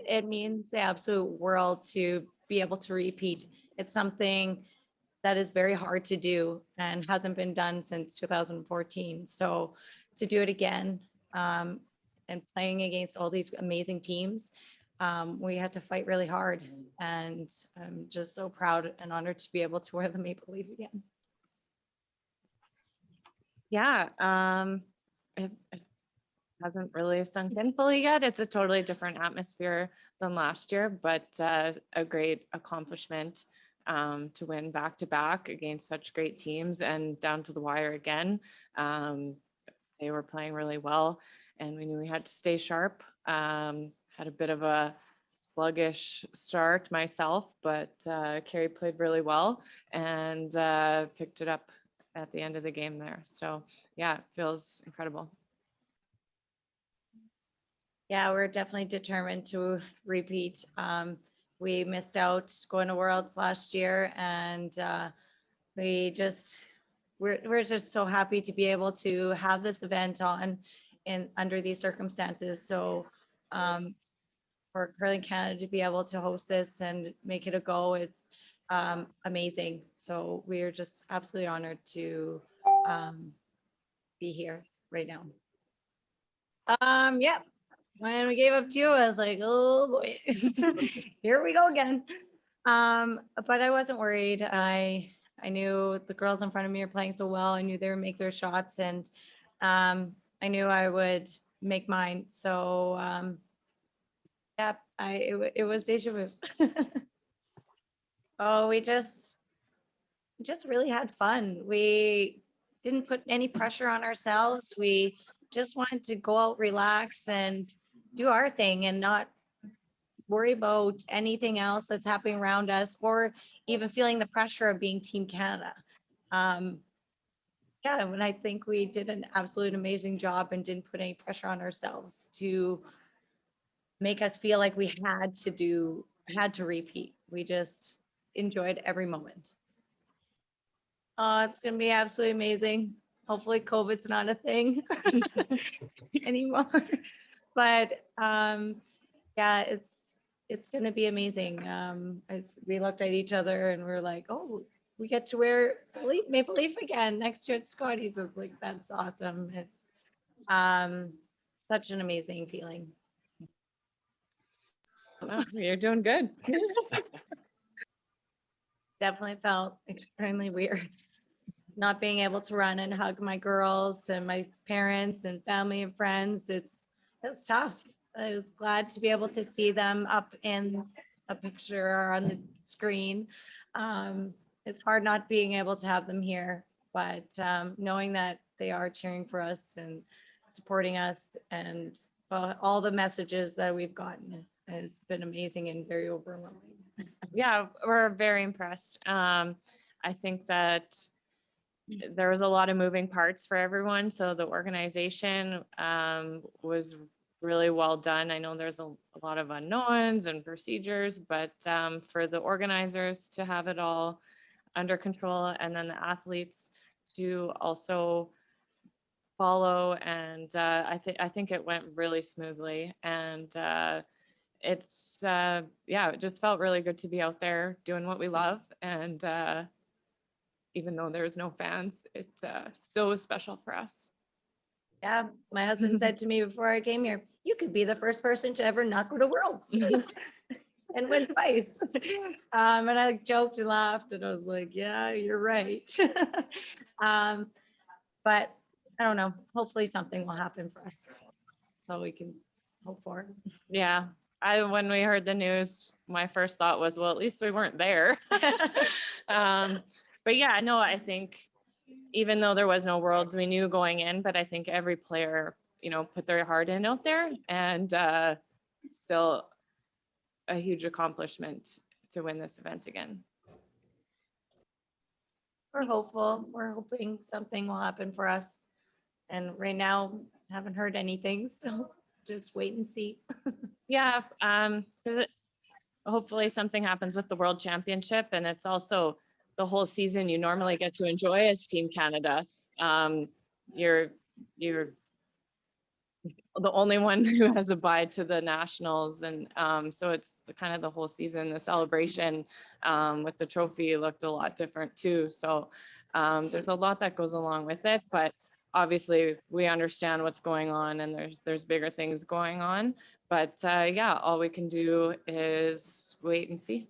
it means the absolute world to be able to repeat. It's something that is very hard to do and hasn't been done since 2014. So to do it again, and playing against all these amazing teams, we had to fight really hard. And I'm just so proud and honored to be able to wear the maple leaf again. Yeah, it hasn't really sunk in fully yet. It's a totally different atmosphere than last year, but a great accomplishment to win back to back against such great teams and down to the wire again. They were playing really well, and we knew we had to stay sharp. Had a bit of a sluggish start myself, but Carrie played really well and picked it up at the end of the game there. So yeah, it feels incredible. Yeah, we're definitely determined to repeat. We missed out going to Worlds last year, and we're just so happy to be able to have this event on under these circumstances. So for Curling Canada to be able to host this and make it a go, it's amazing. So we're just absolutely honored to be here right now. Yeah. When we gave up 2, I was like, oh boy, here we go again. But I wasn't worried. I knew the girls in front of me are playing so well. I knew they would make their shots, and I knew I would make mine. So yeah, it was deja vu. Oh, we just really had fun. We didn't put any pressure on ourselves. We just wanted to go out, relax, and do our thing and not worry about anything else that's happening around us, or even feeling the pressure of being Team Canada. Yeah, and I think we did an absolute amazing job and didn't put any pressure on ourselves to make us feel like we had to repeat. We just enjoyed every moment. It's gonna be absolutely amazing. Hopefully COVID's not a thing anymore. But yeah, it's gonna be amazing. We looked at each other and we are like, oh, we get to wear maple leaf again next year at Scotties. I was like, that's awesome. It's such an amazing feeling. Oh, you're doing good. Definitely felt extremely weird not being able to run and hug my girls and my parents and family and friends. It's tough. I was glad to be able to see them up in a picture or on the screen. It's hard not being able to have them here, but knowing that they are cheering for us and supporting us, and all the messages that we've gotten has been amazing and very overwhelming. Yeah, we're very impressed. I think that there was a lot of moving parts for everyone. So the organization was really well done. I know there's a lot of unknowns and procedures, but for the organizers to have it all under control, and then the athletes to also follow, and I think it went really smoothly, and it's yeah, it just felt really good to be out there doing what we love, and even though there's no fans, it still was special for us. Yeah, my husband said to me before I came here, you could be the first person to ever not go to Worlds and win twice. And I joked and laughed, and I was like, yeah, you're right. But I don't know, hopefully something will happen for us so we can hope for it. Yeah, when we heard the news, my first thought was, well, at least we weren't there. But yeah, no, I think even though there was no Worlds, we knew going in, but I think every player, put their heart in out there, and still a huge accomplishment to win this event again. We're hopeful. We're hoping something will happen for us. And right now, haven't heard anything, so just wait and see. Yeah, hopefully something happens with the World Championship, and it's also the whole season you normally get to enjoy as Team Canada. You're the only one who has a bye to the nationals. And so it's the kind of the whole season. The celebration with the trophy looked a lot different too. So there's a lot that goes along with it, but obviously we understand what's going on, and there's bigger things going on. But yeah, all we can do is wait and see.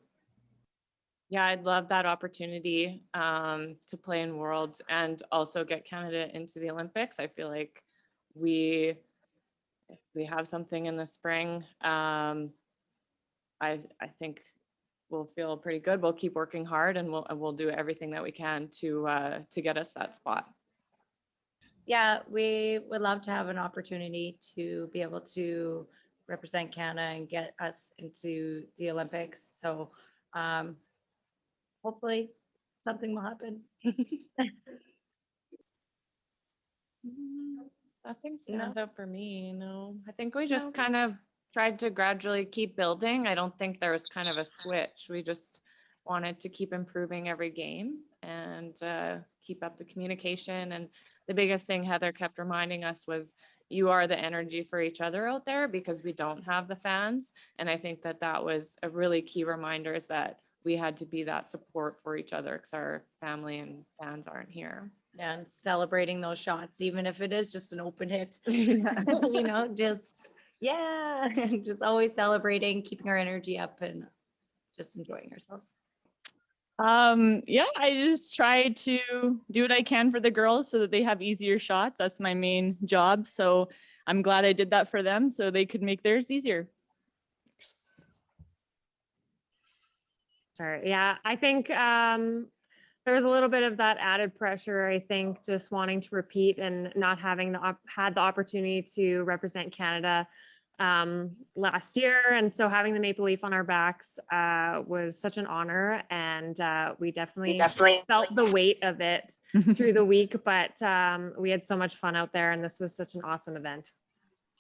Yeah, I'd love that opportunity to play in Worlds and also get Canada into the Olympics. I feel like we, if we have something in the spring, I think we'll feel pretty good. We'll keep working hard, and we'll do everything that we can to get us that spot. Yeah, we would love to have an opportunity to be able to represent Canada and get us into the Olympics. So hopefully something will happen. Nothing No. stands out for me, I think we just No. kind of tried to gradually keep building. I don't think there was kind of a switch. We just wanted to keep improving every game and keep up the communication. And the biggest thing Heather kept reminding us was, you are the energy for each other out there, because we don't have the fans. And I think that that was a really key reminder, is that we had to be that support for each other, because our family and fans aren't here. And celebrating those shots, even if it is just an open hit, Yeah. you know, just, yeah, just always celebrating, keeping our energy up and just enjoying ourselves. Yeah, I just try to do what I can for the girls so that they have easier shots. That's my main job. So I'm glad I did that for them so they could make theirs easier. Sorry. Yeah, I think there was a little bit of that added pressure. I think just wanting to repeat and not having had the opportunity to represent Canada last year, and so having the maple leaf on our backs was such an honor, and we definitely felt the weight of it through the week. But we had so much fun out there, and this was such an awesome event.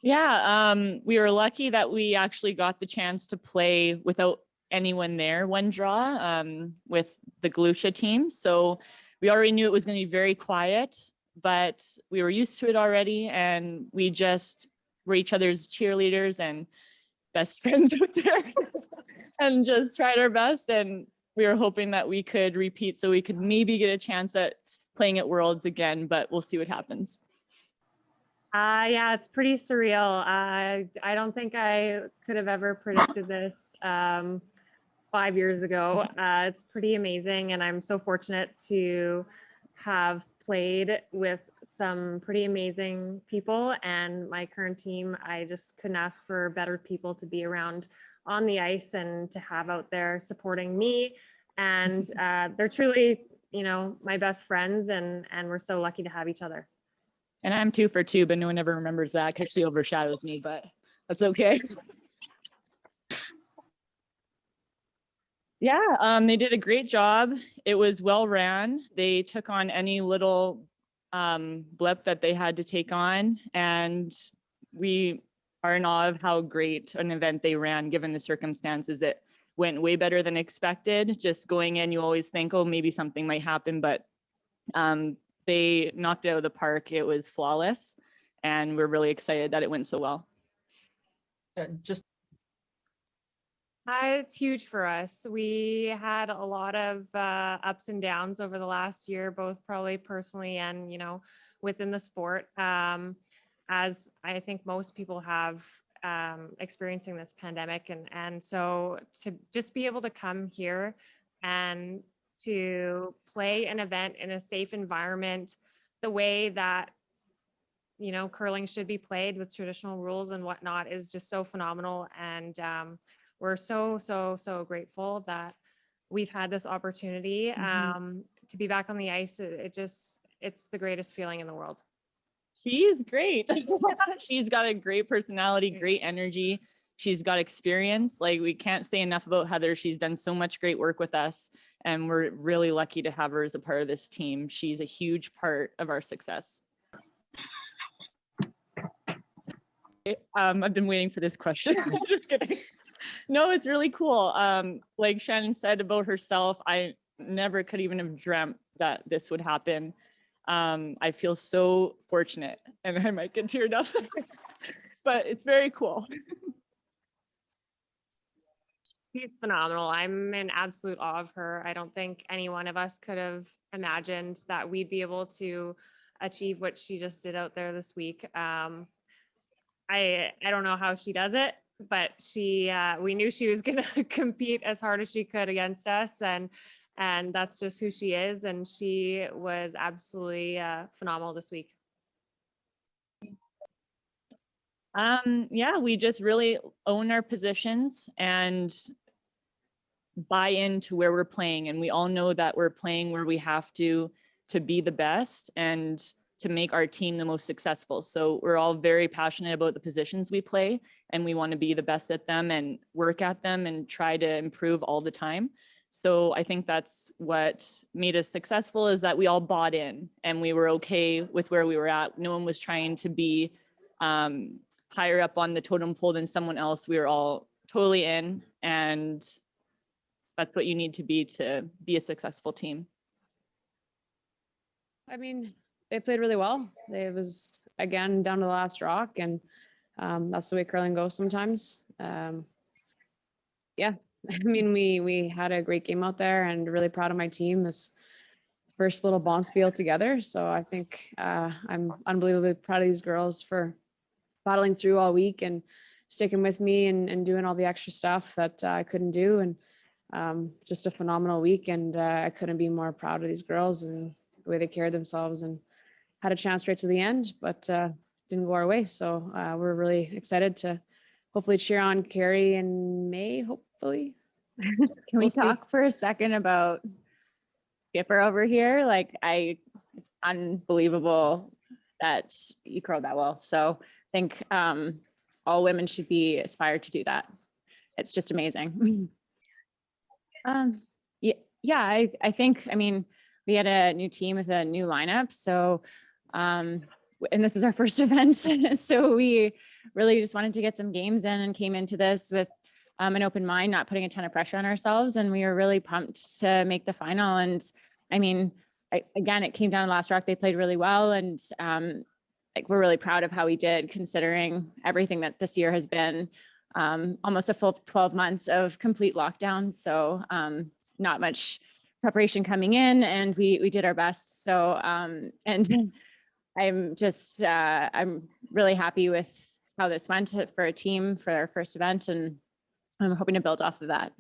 Yeah, we were lucky that we actually got the chance to play without anyone there one draw with the Galusha team. So we already knew it was going to be very quiet, but we were used to it already, and we just were each other's cheerleaders and best friends out there and just tried our best. And we were hoping that we could repeat so we could maybe get a chance at playing at Worlds again, but we'll see what happens. Yeah, it's pretty surreal. I don't think I could have ever predicted this 5 years ago. It's pretty amazing, and I'm so fortunate to have played with some pretty amazing people, and my current team. I just couldn't ask for better people to be around on the ice and to have out there supporting me. And they're truly, you know, my best friends, and we're so lucky to have each other. And I'm 2 for 2, but no one ever remembers that because she overshadows me, but that's okay. Yeah, they did a great job. It was well ran. They took on any little blip that they had to take on, and we are in awe of how great an event they ran given the circumstances. It went way better than expected. Just going in, you always think, oh, maybe something might happen, but they knocked it out of the park. It was flawless, and we're really excited that it went so well. It's huge for us. We had a lot of ups and downs over the last year, both probably personally and, you know, within the sport. As I think most people have experiencing this pandemic. And so to just be able to come here and to play an event in a safe environment, the way that, you know, curling should be played with traditional rules and whatnot, is just so phenomenal. And we're so grateful that we've had this opportunity to be back on the ice. It's the greatest feeling in the world. She is great. She's got a great personality, great energy. She's got experience. Like, we can't say enough about Heather. She's done so much great work with us, and we're really lucky to have her as a part of this team. She's a huge part of our success. I've been waiting for this question. Just kidding. No, it's really cool. Like Shannon said about herself, I never could even have dreamt that this would happen. I feel so fortunate, and I might get teared up. but it's very cool. She's phenomenal. I'm in absolute awe of her. I don't think any one of us could have imagined that we'd be able to achieve what she just did out there this week. I don't know how she does it, but we knew she was going to compete as hard as she could against us, and that's just who she is. And she was absolutely phenomenal this week. Yeah, we just really own our positions and buy into where we're playing. And we all know that we're playing where we have to be the best and to make our team the most successful. So we're all very passionate about the positions we play, and we want to be the best at them and work at them and try to improve all the time. So I think that's what made us successful, is that we all bought in and we were okay with where we were at. No one was trying to be higher up on the totem pole than someone else. We were all totally in, and that's what you need to be a successful team. I mean, they played really well. It was, again, down to the last rock, and that's the way curling goes sometimes. Yeah, I mean, we had a great game out there, and really proud of my team. This first little bonspiel together. So I think I'm unbelievably proud of these girls for battling through all week and sticking with me and doing all the extra stuff that I couldn't do. And just a phenomenal week. And I couldn't be more proud of these girls and the way they carried themselves, and had a chance right to the end, but didn't go our way. So we're really excited to hopefully cheer on Carrie in May, hopefully. Can we We'll see. talk for a second about Skipper over here? Like, it's unbelievable that you curled that well. So I think all women should be aspired to do that. It's just amazing. Yeah, I think, I mean, we had a new team with a new lineup. So, and this is our first event. So we really just wanted to get some games in and came into this with an open mind, not putting a ton of pressure on ourselves. And we were really pumped to make the final. And I mean, again, it came down to last rock. They played really well. And like, we're really proud of how we did, considering everything that this year has been, almost a full 12 months of complete lockdown. So not much preparation coming in, and we did our best. So and I'm just I'm really happy with how this went for a team for our first event, and I'm hoping to build off of that.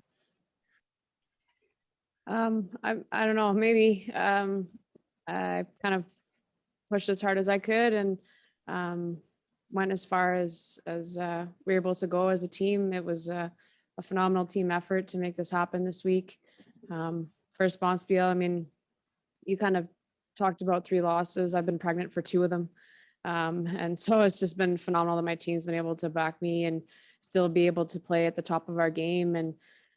I don't know, maybe I kind of pushed as hard as I could, and went as far as we were able to go as a team. It was a phenomenal team effort to make this happen this week. First bonspiel, I mean, you kind of talked about 3 losses. I've been pregnant for 2 of them. And so it's just been phenomenal that my team's been able to back me and still be able to play at the top of our game, and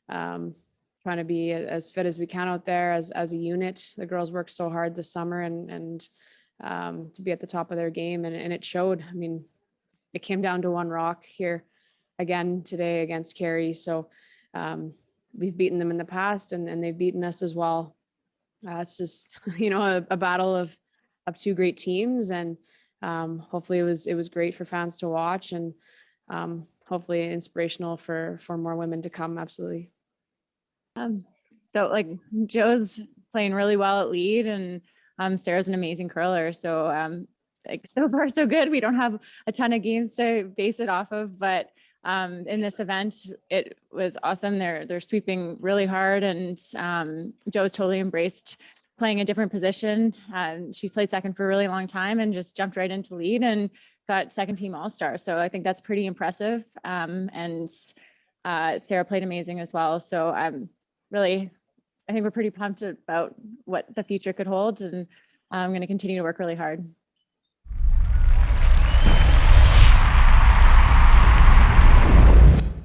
trying to be as fit as we can out there as a unit. The girls worked so hard this summer, and to be at the top of their game, and it showed. I mean, it came down to 1 rock here again today against Carrie. So we've beaten them in the past, and they've beaten us as well. It's just, you know, a battle of 2 great teams, and hopefully it was great for fans to watch, and hopefully inspirational for more women to come. Absolutely. So like, Joe's playing really well at lead, and Sarah's an amazing curler. So like, so far so good. We don't have a ton of games to base it off of, but in this event, it was awesome. They're sweeping really hard, and Joe's totally embraced playing a different position. She played second for a really long time and just jumped right into lead and got second team all-star. So I think that's pretty impressive. And Sarah played amazing as well. So I think we're pretty pumped about what the future could hold, and I'm going to continue to work really hard.